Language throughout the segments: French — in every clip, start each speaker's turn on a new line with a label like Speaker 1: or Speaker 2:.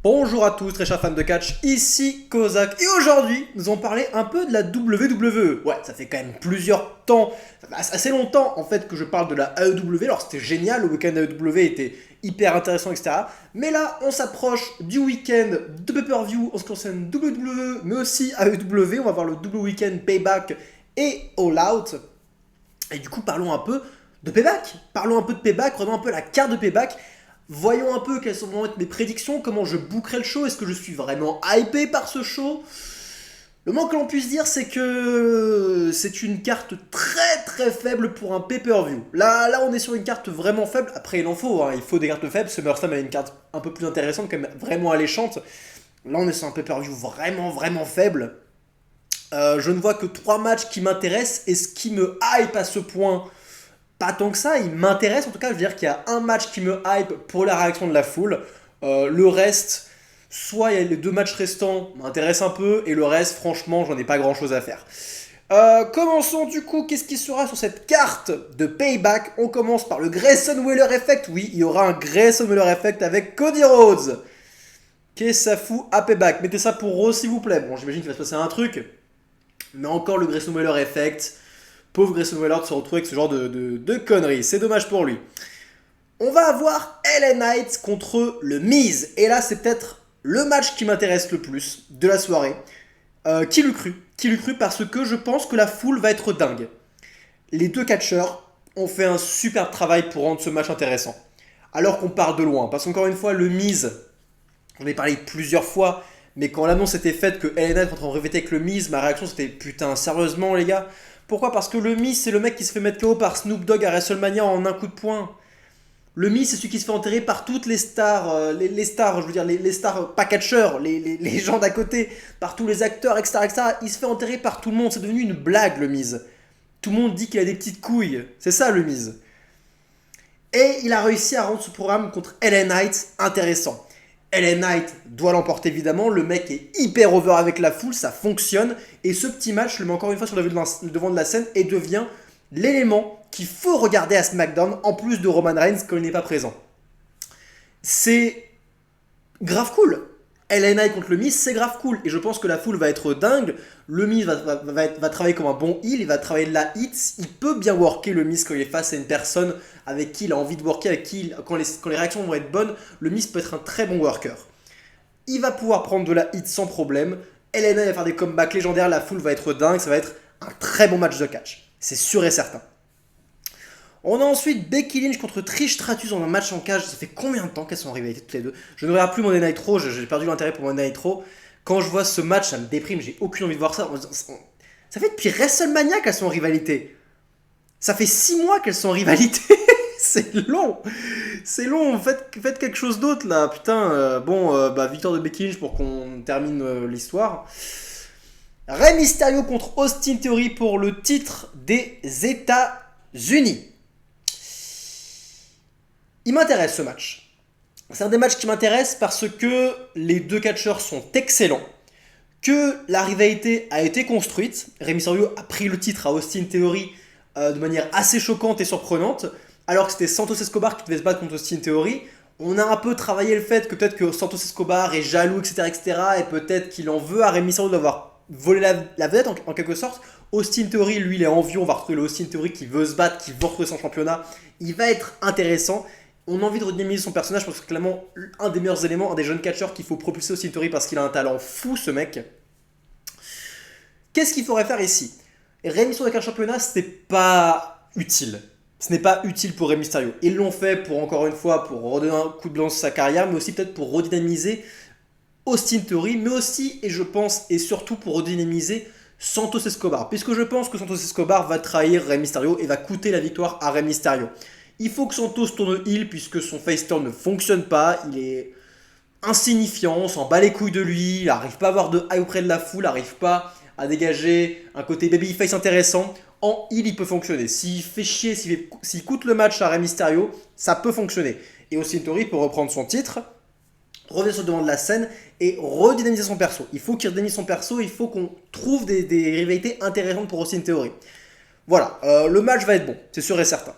Speaker 1: Bonjour à tous, très chers fans de catch, ici Kozak, et aujourd'hui, nous allons parler un peu de la WWE. Ouais, ça fait quand même plusieurs temps, ça fait assez longtemps en fait que je parle de la AEW, alors c'était génial, le week-end AEW était hyper intéressant, etc. Mais là, on s'approche du week-end de pay-per-view en ce qui concerne WWE, mais aussi AEW, on va voir le double week-end Payback et All Out. Et du coup, parlons un peu de Payback, prenons un peu la carte de Payback. Voyons un peu quelles vont être mes prédictions, comment je bookerai le show, est-ce que je suis vraiment hypé par ce show. Le moins que l'on puisse dire, c'est que c'est une carte très très faible pour un pay-per-view. Là, on est sur une carte vraiment faible. Après, il en faut, hein. Il faut des cartes faibles. SummerSlam a une carte un peu plus intéressante, quand même vraiment alléchante. Là, on est sur un pay-per-view vraiment vraiment faible. Je ne vois que 3 matchs qui m'intéressent, et ce qui me hype à ce point, pas tant que ça, il m'intéresse en tout cas. Je veux dire qu'il y a un match qui me hype pour la réaction de la foule. Le reste, soit il y a les 2 matchs restants m'intéressent un peu, et le reste, franchement, j'en ai pas grand chose à faire. Commençons du coup, qu'est-ce qui sera sur cette carte de Payback? On commence par le Grayson Waller Effect. Oui, il y aura un Grayson Waller Effect avec Cody Rhodes. Qu'est-ce que ça fout à Payback? Mettez ça pour Rose s'il vous plaît. Bon, j'imagine qu'il va se passer un truc, mais encore le Grayson Waller Effect. Pauvre Grayson Waller de se retrouver avec ce genre de conneries, c'est dommage pour lui. On va avoir LA Knight contre le Miz, et là c'est peut-être le match qui m'intéresse le plus de la soirée. Qui l'eût cru, parce que je pense que la foule va être dingue. Les deux catcheurs ont fait un super travail pour rendre ce match intéressant. Alors qu'on part de loin, parce qu'encore une fois, le Miz, on en a parlé plusieurs fois, mais quand l'annonce était faite que LA Knight rentre en rivalité avec le Miz, ma réaction c'était putain, sérieusement les gars? Pourquoi? Parce que le Miz, c'est le mec qui se fait mettre KO par Snoop Dogg à WrestleMania en un coup de poing. Le Miz, c'est celui qui se fait enterrer par toutes les stars, les stars, je veux dire, les stars pas catcheurs, les gens d'à côté, par tous les acteurs, etc., etc. Il se fait enterrer par tout le monde. C'est devenu une blague, le Miz. Tout le monde dit qu'il a des petites couilles. C'est ça, le Miz. Et il a réussi à rendre ce programme contre LA Knight intéressant. LA Knight doit l'emporter évidemment, le mec est hyper over avec la foule, ça fonctionne, et ce petit match le met encore une fois sur le devant de la scène et devient l'élément qu'il faut regarder à SmackDown en plus de Roman Reigns quand il n'est pas présent. C'est grave cool. LA Knight contre le Miz, c'est grave cool, et je pense que la foule va être dingue. Le Miz va travailler comme un bon heel, il va travailler de la hit, il peut bien worker le Miz quand il est face à une personne avec qui il a envie de worker, avec qui quand les réactions vont être bonnes, le Miz peut être un très bon worker. Il va pouvoir prendre de la hit sans problème, LA Knight va faire des comebacks légendaires, la foule va être dingue, ça va être un très bon match de catch, c'est sûr et certain. On a ensuite Becky Lynch contre Trish Stratus dans un match en cage. Ça fait combien de temps qu'elles sont en rivalité toutes les deux? Je ne regarde plus Monday Night Raw, j'ai perdu l'intérêt pour Monday Night Raw. Quand je vois ce match, ça me déprime, j'ai aucune envie de voir ça. Ça fait depuis WrestleMania qu'elles sont en rivalité. Ça fait 6 mois qu'elles sont en rivalité. C'est long. C'est long, faites quelque chose d'autre là. Putain, victoire de Becky Lynch pour qu'on termine l'histoire. Rey Mysterio contre Austin Theory pour le titre des États-Unis. Il m'intéresse ce match. C'est un des matchs qui m'intéresse parce que les deux catcheurs sont excellents, que la rivalité a été construite. Rey Mysterio a pris le titre à Austin Theory de manière assez choquante et surprenante, alors que c'était Santos Escobar qui devait se battre contre Austin Theory. On a un peu travaillé le fait que peut-être que Santos Escobar est jaloux, etc., et peut-être qu'il en veut à Rey Mysterio d'avoir volé la vedette en quelque sorte. Austin Theory, lui, il est envieux. On va retrouver le Austin Theory qui veut se battre, qui veut retrouver son championnat. Il va être intéressant. On a envie de redynamiser son personnage parce que c'est clairement un des meilleurs éléments, un des jeunes catcheurs qu'il faut propulser Austin Theory parce qu'il a un talent fou, ce mec. Qu'est-ce qu'il faudrait faire ici? Rey Mysterio avec un championnat, ce n'est pas utile. Ce n'est pas utile pour Rey Mysterio. Ils l'ont fait pour, encore une fois, pour redonner un coup de blanc sur sa carrière, mais aussi peut-être pour redynamiser Austin Theory, mais aussi, et je pense, et surtout pour redynamiser Santos Escobar. Puisque je pense que Santos Escobar va trahir Rey Mysterio et va coûter la victoire à Rey Mysterio. Il faut que Santos tourne heel puisque son face turn ne fonctionne pas, il est insignifiant, on s'en bat les couilles de lui, il n'arrive pas à avoir de hype auprès de la foule, il n'arrive pas à dégager un côté babyface intéressant. En heel, il peut fonctionner. S'il fait chier, s'il coûte le match à Rey Mysterio, ça peut fonctionner. Et Austin Theory peut reprendre son titre, revenir sur le devant de la scène et redynamiser son perso. Il faut qu'il redynamise son perso, il faut qu'on trouve des rivalités intéressantes pour Austin Theory. Voilà, le match va être bon, c'est sûr et certain.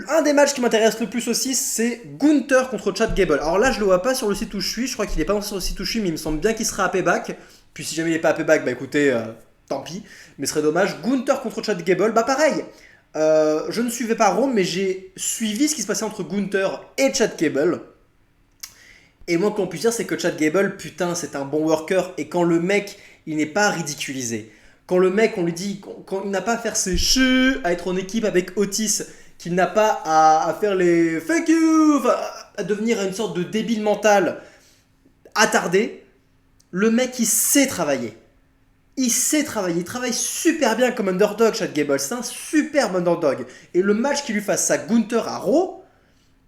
Speaker 1: Un des matchs qui m'intéresse le plus aussi, c'est Gunther contre Chad Gable. Alors là, je le vois pas sur le site où je suis. Je crois qu'il est pas sur le site où je suis, mais il me semble bien qu'il sera à payback. Puis si jamais il est pas à payback, bah écoutez, tant pis. Mais ce serait dommage. Gunther contre Chad Gable, bah pareil. Je ne suivais pas Rome, mais j'ai suivi ce qui se passait entre Gunther et Chad Gable. Et moi, qu'on puisse dire, c'est que Chad Gable, putain, c'est un bon worker. Et quand le mec, il n'est pas ridiculisé. Quand le mec, on lui dit, quand il n'a pas à faire ses cheux, à être en équipe avec Otis, qu'il n'a pas à faire les fuck you, enfin, à devenir une sorte de débile mental attardé, le mec, il sait travailler. Il sait travailler, il travaille super bien comme underdog, Chad Gable. C'est un superbe underdog. Et le match qu'il lui fasse à Gunther à Raw,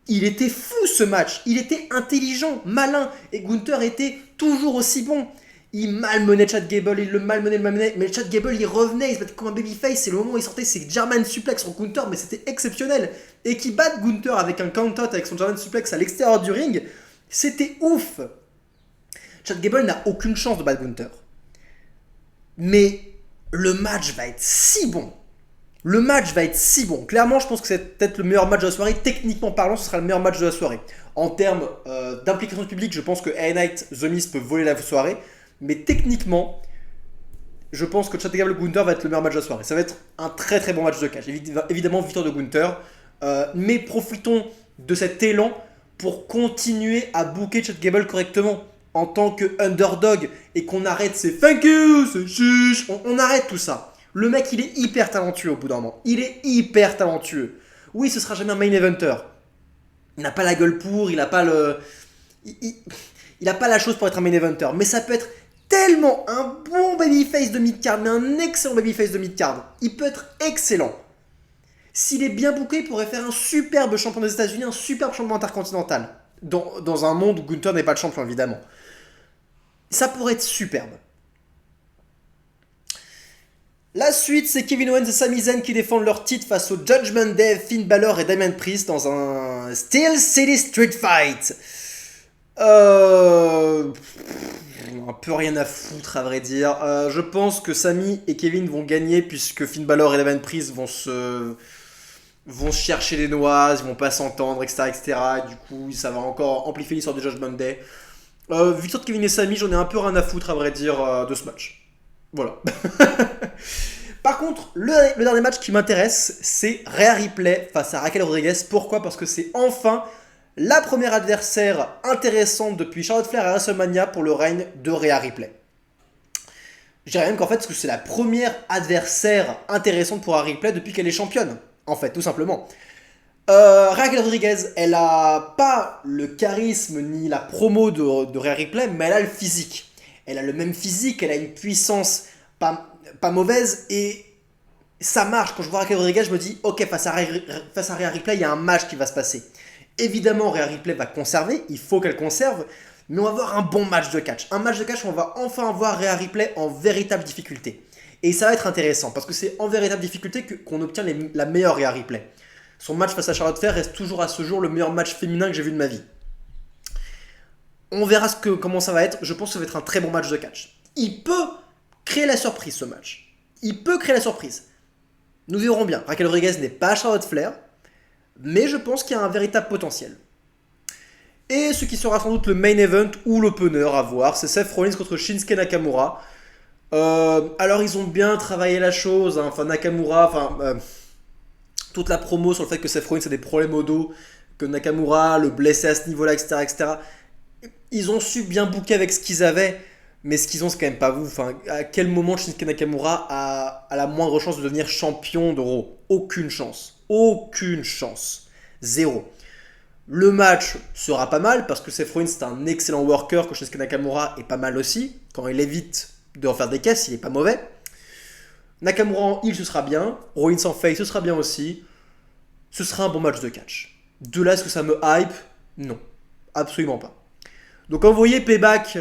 Speaker 1: il était fou ce match. Il était intelligent, malin. Et Gunther était toujours aussi bon. Il malmenait Chad Gable, il le malmenait. Mais Chad Gable, il revenait, il se battait comme un babyface. Et le moment où il sortait ses German suplex sur Gunther, mais c'était exceptionnel. Et qu'il batte Gunther avec un count-out avec son German suplex à l'extérieur du ring, c'était ouf. Chad Gable n'a aucune chance de battre Gunther. Mais le match va être si bon. Le match va être si bon. Clairement, je pense que c'est peut-être le meilleur match de la soirée. Techniquement parlant, ce sera le meilleur match de la soirée. En termes d'implication du public, je pense que LA Knight, The Miz peut voler la soirée. Mais techniquement, je pense que Chad Gable Gunther va être le meilleur match de la soirée. Ça va être un très très bon match de catch. Évidemment, victoire de Gunther. Mais profitons de cet élan pour continuer à booker Chad Gable correctement en tant que underdog et qu'on arrête ces thank you, ces chuches. On arrête tout ça. Le mec, il est hyper talentueux au bout d'un moment. Il est hyper talentueux. Oui, ce sera jamais un main eventer. Il n'a pas la gueule pour, il n'a pas le... Il a pas la chose pour être un main eventer. Mais ça peut être tellement un bon babyface de mid-card, mais un excellent babyface de mid-card. Il peut être excellent. S'il est bien booké, il pourrait faire un superbe champion des États-Unis, un superbe champion intercontinental. Dans un monde où Gunther n'est pas le champion, évidemment. Ça pourrait être superbe. La suite, c'est Kevin Owens et Sami Zayn qui défendent leur titre face au Judgment Day, Finn Balor et Damien Priest dans un Steel City Street Fight. Un peu rien à foutre à vrai dire. Je pense que Sami et Kevin vont gagner puisque Finn Balor et Damien Priest vont se chercher des noises, ils vont pas s'entendre, etc., etc. Et du coup, ça va encore amplifier l'histoire du Judgment Day. Victoire de Kevin et Sami, j'en ai un peu rien à foutre à vrai dire de ce match. Voilà. Par contre, le dernier match qui m'intéresse, c'est Rhea Ripley face à Raquel Rodriguez. Pourquoi ? Parce que c'est enfin la première adversaire intéressante depuis Charlotte Flair à WrestleMania pour le règne de Rhea Ripley. Je dirais même qu'en fait, c'est la première adversaire intéressante pour Rhea Ripley depuis qu'elle est championne. En fait, tout simplement. Raquel Rodriguez, elle a pas le charisme ni la promo de Rhea Ripley, mais elle a le physique. Elle a le même physique, elle a une puissance pas mauvaise et ça marche. Quand je vois Raquel Rodriguez, je me dis ok, face à Rhea Ripley, il y a un match qui va se passer. Évidemment, Rhea Ripley va conserver, il faut qu'elle conserve, mais on va avoir un bon match de catch. Un match de catch où on va enfin voir Rhea Ripley en véritable difficulté. Et ça va être intéressant parce que c'est en véritable difficulté qu'on obtient la meilleure Rhea Ripley. Son match face à Charlotte Flair reste toujours à ce jour le meilleur match féminin que j'ai vu de ma vie. On verra comment ça va être. Je pense que ça va être un très bon match de catch. Il peut créer la surprise ce match. Il peut créer la surprise. Nous verrons bien. Raquel Rodriguez n'est pas Charlotte Flair, mais je pense qu'il y a un véritable potentiel. Et ce qui sera sans doute le main event ou l'opener à voir, c'est Seth Rollins contre Shinsuke Nakamura. Alors ils ont bien travaillé la chose. Enfin Nakamura, toute la promo sur le fait que Seth Rollins a des problèmes au dos, que Nakamura le blessait à ce niveau-là, etc., etc. Ils ont su bien booker avec ce qu'ils avaient, mais ce qu'ils ont, c'est quand même pas vous. Enfin, à quel moment Shinsuke Nakamura a la moindre chance de devenir champion de Raw ? Aucune chance. Aucune chance. Zéro. Le match sera pas mal parce que Seth Rollins c'est un excellent worker, que Shinsuke Nakamura est pas mal aussi. Quand il évite de refaire des caisses, il est pas mauvais. Nakamura en heel, ce sera bien. Rollins en face, ce sera bien aussi. Ce sera un bon match de catch. De là, est-ce que ça me hype ? Non. Absolument pas. Donc quand vous voyez Payback,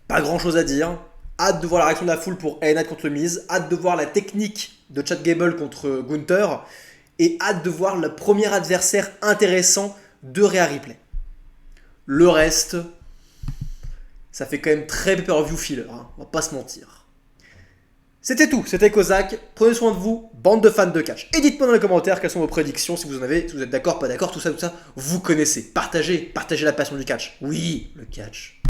Speaker 1: pas grand chose à dire. Hâte de voir la réaction de la foule pour LA Knight contre le Miz. Hâte de voir la technique de Chad Gable contre Gunther. Et hâte de voir le premier adversaire intéressant de Rhea Ripley. Le reste, ça fait quand même très pay-per-view filler, hein, on va pas se mentir. C'était tout, c'était Kozak. Prenez soin de vous, bande de fans de catch. Et dites-moi dans les commentaires quelles sont vos prédictions, si vous en avez, si vous êtes d'accord, pas d'accord, tout ça, vous connaissez. Partagez la passion du catch. Oui, le catch.